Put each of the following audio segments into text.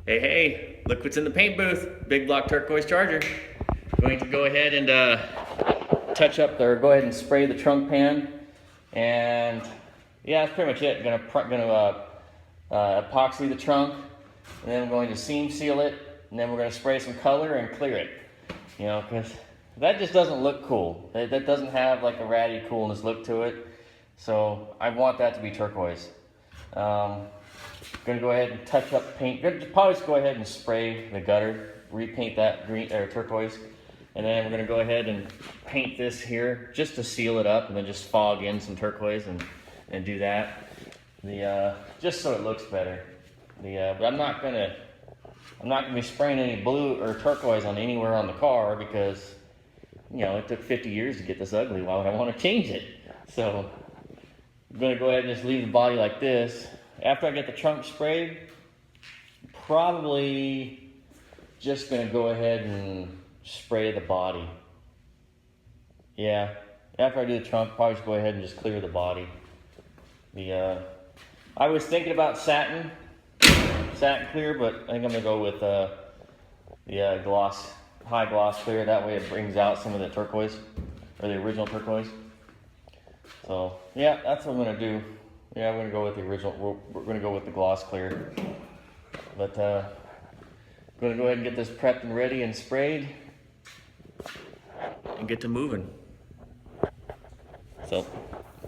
Hey, hey, look what's in the paint booth. Big block turquoise charger. Going to go ahead and touch up there, go ahead and spray the trunk pan. And yeah, that's pretty much it. Gonna epoxy the trunk, and then I'm going to seam seal it, and then we're gonna spray some color and clear it. You know, because that just doesn't look cool. That doesn't have like a ratty coolness look to it. So I want that to be turquoise. Gonna go ahead and touch up the paint. Gonna probably just go ahead and spray the gutter, repaint that green or turquoise, and then we're gonna go ahead and paint this here just to seal it up, and then just fog in some turquoise and do that. Just so it looks better. But I'm not gonna be spraying any blue or turquoise on anywhere on the car because you know it took 50 years to get this ugly. Why would I want to change it? So I'm gonna go ahead and just leave the body like this. After I get the trunk sprayed, probably just gonna go ahead and spray the body. Yeah, after I do the trunk, probably just go ahead and just clear the body. I was thinking about satin clear, but I think I'm gonna go with the high gloss clear. That way it brings out some of the turquoise, or the original turquoise. So yeah, that's what I'm gonna do. Yeah, I'm gonna go with the original. We're gonna go with the gloss clear. But I'm gonna go ahead and get this prepped and ready and sprayed, and get to moving. So,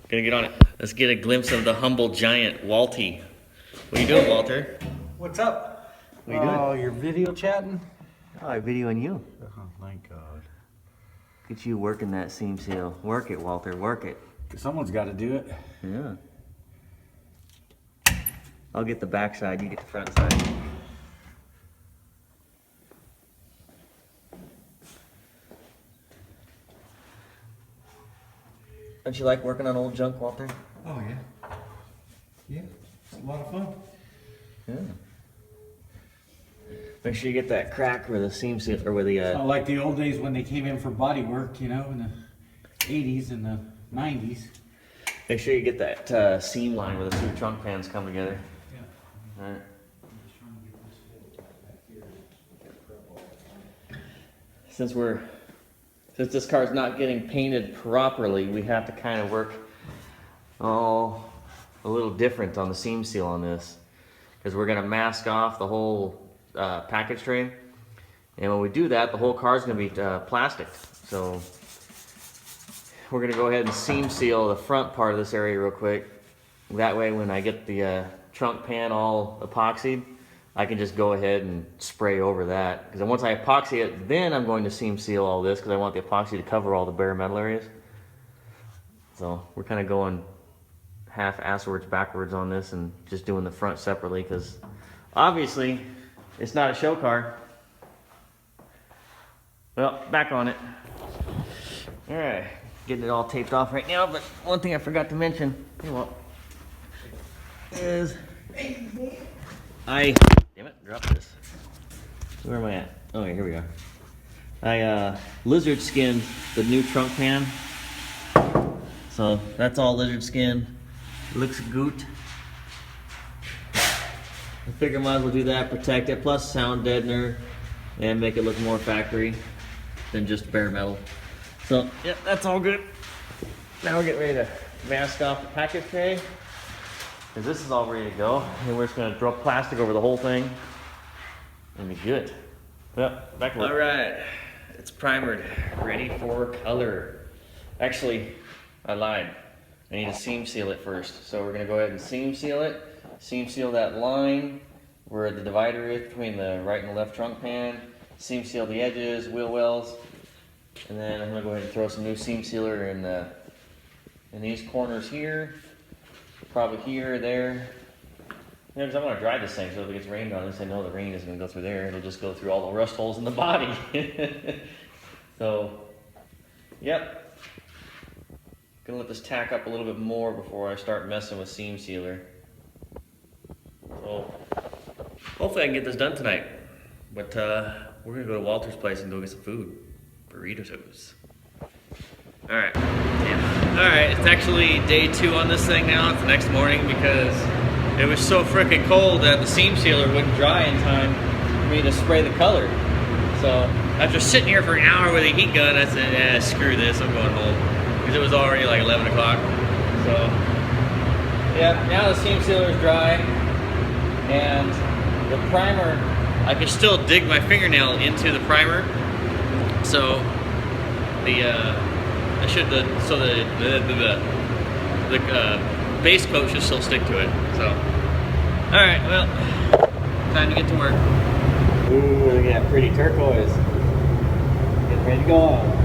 gonna get on it. Let's get a glimpse of the humble giant, Walty. What are you doing, Walter? What's up? What are you doing? Oh, you're video chatting? Oh, I'm videoing you. Oh, thank God. Get you working that seam seal. Work it, Walter. Work it. Someone's got to do it. Yeah. I'll get the back side, you get the front side. Don't you like working on old junk, Walter? Oh, yeah. Yeah, it's a lot of fun. Yeah. Make sure you get that crack where the seam seal, or where the It's not like the old days when they came in for body work, you know, in the 80s and the 90s. Make sure you get that seam line where the two trunk pans come together. Yeah. Alright. Since this car's not getting painted properly, we have to kind of work a little different on the seam seal on this, because we're going to mask off the whole package tray, and when we do that, the whole car's going to be plastic. So we're going to go ahead and seam seal the front part of this area real quick. That way when I get the trunk pan all epoxied, I can just go ahead and spray over that. Because once I epoxy it, then I'm going to seam seal all this, because I want the epoxy to cover all the bare metal areas. So we're kind of going half-asswards backwards on this and just doing the front separately, because obviously it's not a show car. Well, back on it. All right, getting it all taped off right now, but one thing I forgot to mention, is damn it, drop this. Where am I at? Oh, yeah, here we are. I lizard skinned the new trunk pan. So that's all lizard skin. Looks good. I figure might as well do that, protect it, plus sound deadener, and make it look more factory than just bare metal. So, yeah, that's all good. Now we're getting ready to mask off the package tray, because this is all ready to go. And we're just going to drop plastic over the whole thing and be good. Yep, back to work. All right, it's primered, ready for color. Actually, I lied. I need to seam seal it first. So we're going to go ahead and seam seal it. Seam seal that line where the divider is between the right and the left trunk pan. Seam seal the edges, wheel wells. And then I'm going to go ahead and throw some new seam sealer in these corners here. Probably here, there. Yeah, because I'm going to dry this thing, so if it gets rained on, at least I know the rain isn't going to go through there. It'll just go through all the rust holes in the body. So, yep. Gonna let this tack up a little bit more before I start messing with seam sealer. So, hopefully I can get this done tonight. But we're gonna go to Walter's place and go get some food. Burritos. Alright. Yeah. Alright, it's actually day 2 on this thing now. It's the next morning because it was so freaking cold that the seam sealer wouldn't dry in time for me to spray the color. So after sitting here for an hour with a heat gun, I said, yeah, screw this, I'm going home. Because it was already like 11 o'clock. So yeah, now the seam sealer is dry, and the primer, I can still dig my fingernail into the primer. So the base coat should still stick to it. So, all right, well, time to get to work. Ooh, look at that pretty turquoise. Getting ready to go on.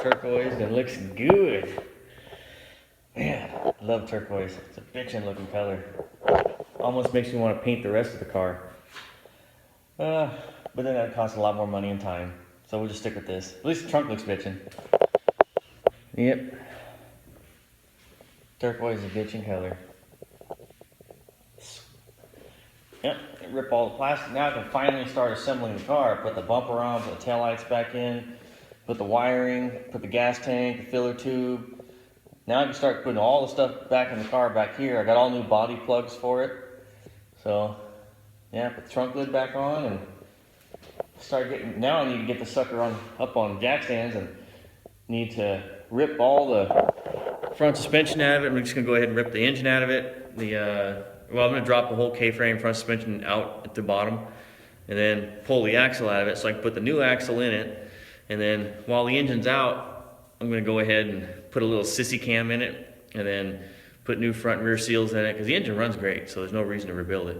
Turquoise and looks good. Man, I love turquoise. It's a bitchin' looking color. Almost makes me want to paint the rest of the car. But then that costs a lot more money and time. So we'll just stick with this. At least the trunk looks bitchin'. Yep. Turquoise is a bitchin' color. Yep, rip all the plastic. Now I can finally start assembling the car. Put the bumper on, put the taillights back in. Put the wiring, put the gas tank, the filler tube. Now I can start putting all the stuff back in the car back here. I got all new body plugs for it. So, yeah, put the trunk lid back on and start getting, now I need to get the sucker up on jack stands and need to rip all the front suspension out of it. I'm just gonna go ahead and rip the engine out of it. Well, I'm gonna drop the whole K-frame front suspension out at the bottom and then pull the axle out of it so I can put the new axle in it. And then while the engine's out, I'm gonna go ahead and put a little sissy cam in it and then put new front and rear seals in it because the engine runs great, so there's no reason to rebuild it.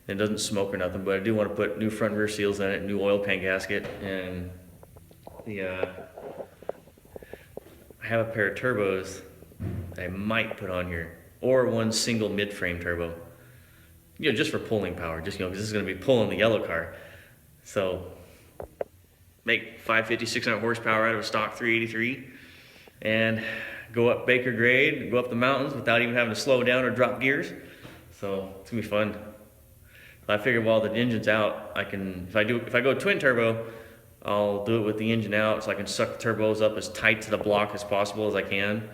And it doesn't smoke or nothing, but I do want to put new front and rear seals in it, new oil pan gasket, and I have a pair of turbos that I might put on here, or one single mid-frame turbo. You know, just for pulling power, just, you know, because this is gonna be pulling the yellow car. So, make 550, 600 horsepower out of a stock 383 and go up Baker grade, go up the mountains without even having to slow down or drop gears. So it's gonna be fun. I figured while the engine's out, I can, if I go twin turbo, I'll do it with the engine out so I can suck the turbos up as tight to the block as possible as I can.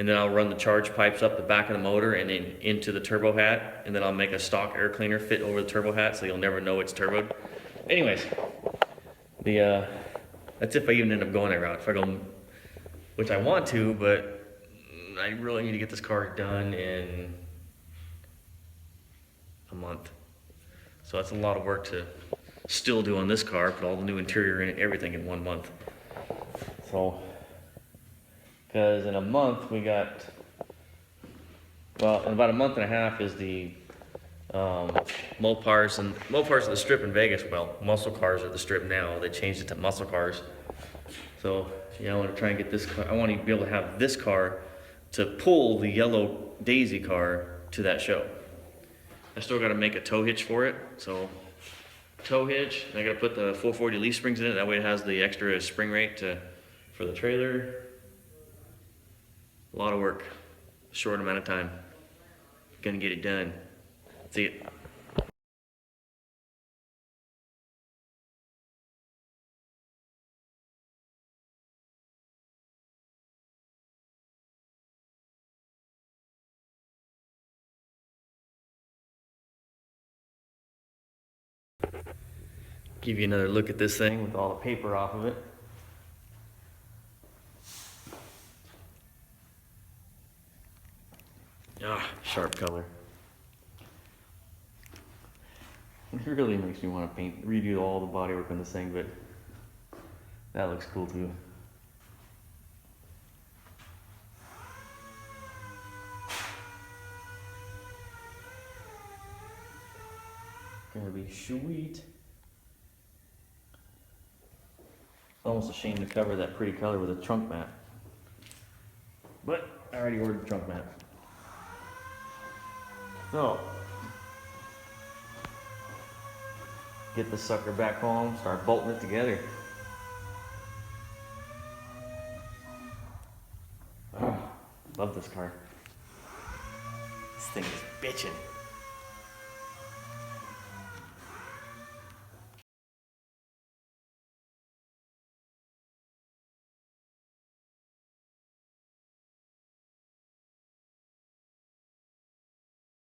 And then I'll run the charge pipes up the back of the motor and then into the turbo hat. And then I'll make a stock air cleaner fit over the turbo hat so you'll never know it's turboed. Anyways. That's if I even end up going that route. If I go, which I want to, but I really need to get this car done in a month. So that's a lot of work to still do on this car, put all the new interior in it, everything in 1 month. So, because in a month we got, well, in about a month and a half is the Mopars are the strip in Vegas. Well, muscle cars are the strip now. They changed it to muscle cars. So yeah, I want to try and get this car. I want to be able to have this car to pull the yellow Daisy car to that show. I still got to make a tow hitch for it. So tow hitch. And I got to put the 440 leaf springs in it. That way it has the extra spring rate for the trailer. A lot of work, short amount of time. Gonna get it done. See it. Give you another look at this thing with all the paper off of it. Ah, sharp color. It really makes me want to redo all the bodywork on this thing, but that looks cool too. be sweet. Almost ashamed to cover that pretty color with a trunk mat. But I already ordered the trunk mat. So, get the sucker back home, start bolting it together. Oh, love this car. This thing is bitchin'.